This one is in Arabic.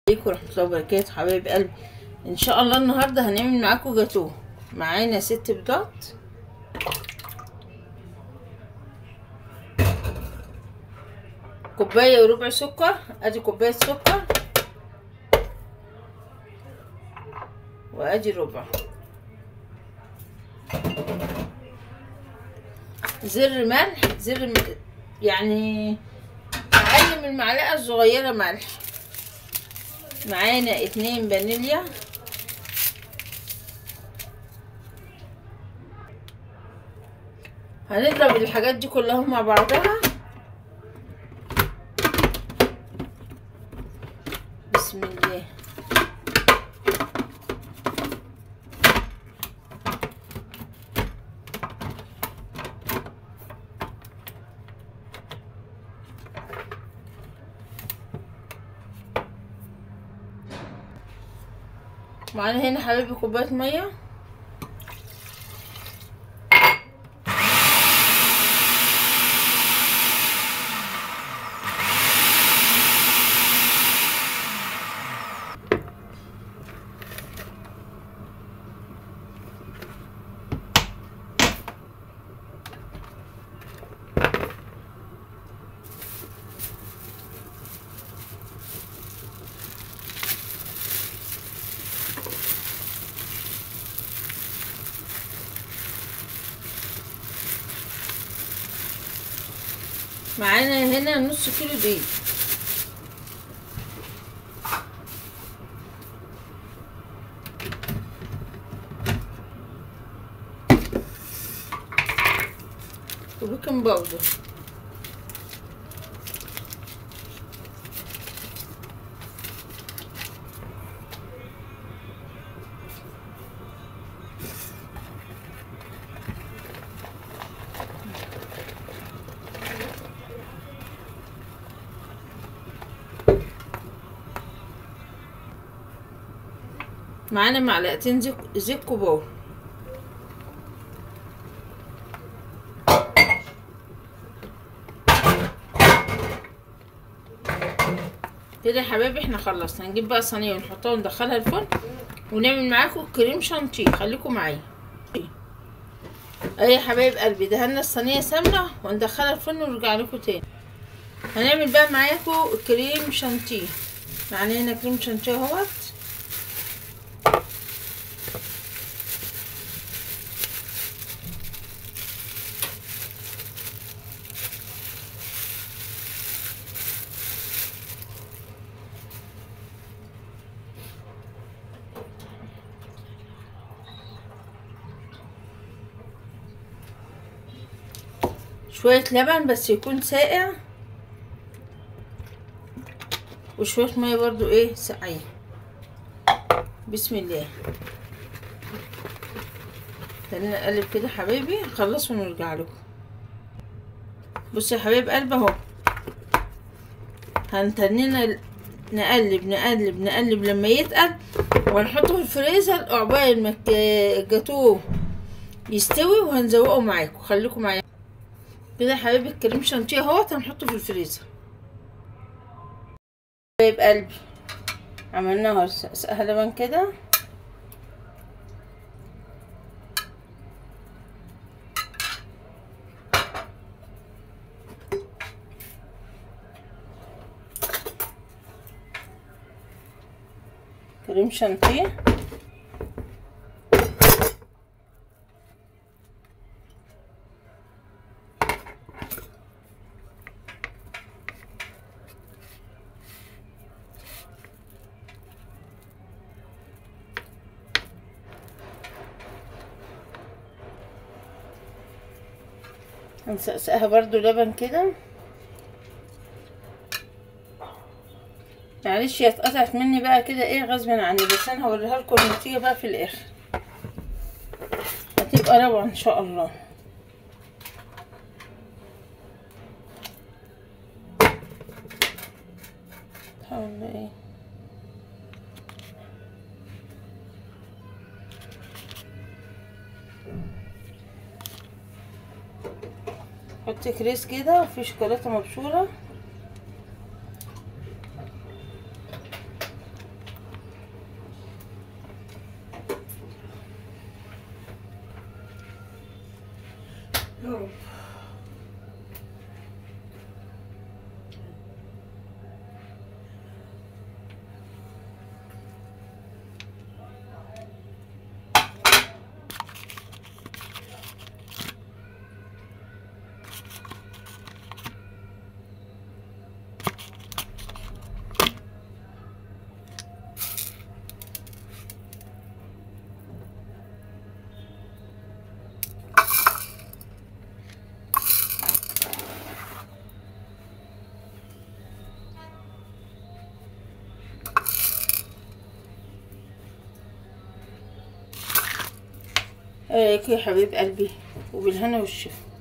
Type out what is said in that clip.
عليكم ورحمة الله وبركاته حبايب قلبي. ان شاء الله النهارده هنعمل معاكم جاتوه. معانا 6 بيضات، كوبايه وربع سكر، ادي كوبايه سكر وادي ربع، زر ملح، يعني اقل من المعلقه الصغيره ملح. معانا 2 فانيليا، هنضرب الحاجات دي كلها مع بعضها. بسم الله. معانا هنا حبايبي كوبايه ميه، معانا هنا نص كيلو دقيق، وبيكنج باودر، معانا معلقتين زيت كبار، كده يا حبايبي احنا خلصنا. هنجيب بقى صينيه ونحطها وندخلها الفرن ونعمل معاكم كريم شانتيه. خليكم معايا. ايه يا حبايب قلبي، دهنا الصينيه سمنه وندخلها الفرن ونرجع لكم تاني. هنعمل بقى معاكم كريم شانتيه. معانا هنا كريم شانتيه اهوت. شوية لبن بس يكون ساقع، وشوية مية برضو ايه ساقعين. بسم الله. خلينا نقلب كده حبايبي، نخلص ونرجع لكم. بصوا يا حبايب قلبي اهو، هنتنينا نقلب نقلب نقلب لما يتقل، وهنحطه في الفريزر عقبال ما الجاتوه يستوي، وهنزوقه معاكم. خليكم معايا كده يا حبايبي. الكريم شانتيه اهوت هنحطه في الفريزر. حبايب قلبي عملناها سقها لبن كده، كريم شانتيه، هنسقسقها برضو لبن كده. معلش هي اتقطعت مني بقى كده ايه غصب عني، بس انا هوريها لكم النتيجه بقى في الاخر، هتبقى روعه ان شاء الله. حاول ايه حط كريس كده وفي شوكولاته مبشوره، يا رب. ايه رايك يا حبيب قلبي؟ وبالهنا والشفا.